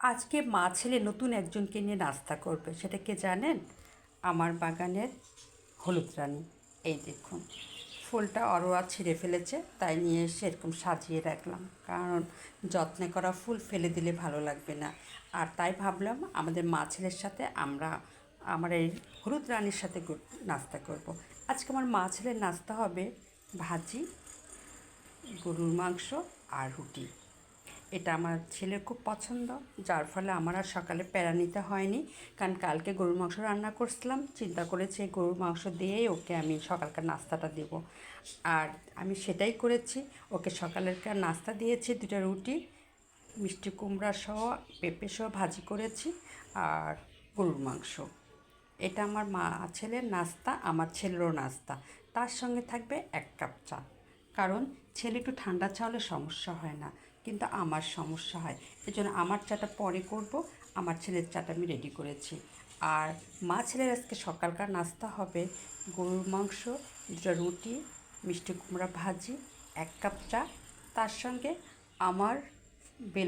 আজকে মা ছেলে নতুন একজনকে নিয়ে নাস্তা করবে, সেটা কে জানেন? আমার বাগানের হলুদ রানী। এই দেখুন, ফুলটা অরোয়া ছিঁড়ে ফেলেছে, তাই নিয়ে এসে এরকম সাজিয়ে রাখলাম, কারণ যত্নে করা ফুল ফেলে দিলে ভালো লাগবে না। আর তাই ভাবলাম আমাদের মা ছেলের সাথে আমার এই হলুদ রানীর সাথে নাস্তা করব। আজকে আমার মা ছেলের নাস্তা হবে ভাজি, গরুর মাংস আর রুটি। এটা আমার ছেলের খুব পছন্দ, যার ফলে আমার আর সকালে প্যারা নিতে হয়নি। কারণ কালকে গরুর মাংস রান্না করছিলাম, চিন্তা করেছি গরুর মাংস দিয়েই ওকে আমি সকালকার নাস্তাটা দেব। আর আমি সেটাই করেছি, ওকে সকালেরকার নাস্তা দিয়েছি, দুটো রুটি, মিষ্টি কুমড়া সহ পেঁপে সহ ভাজি করেছি, আর গরুর মাংস। এটা আমার মা ছেলের নাস্তা, আমার ছেলেরও নাস্তা। তার সঙ্গে থাকবে 1 কাপ চা, কারণ ছেলে একটু ঠান্ডা চা হলে সমস্যা হয় না, কিন্তু আমার সমস্যা হয়। এজন্য আমার চাটা পরে করব, আমার ছেলের চাটা আমি রেডি করেছি। আর মা ছেলের আজকে সকালকার নাস্তা হবে গরুর মাংস, 2টা রুটি, মিষ্টি কুমড়া ভাজি, 1 কাপ চা, তার সঙ্গে আমার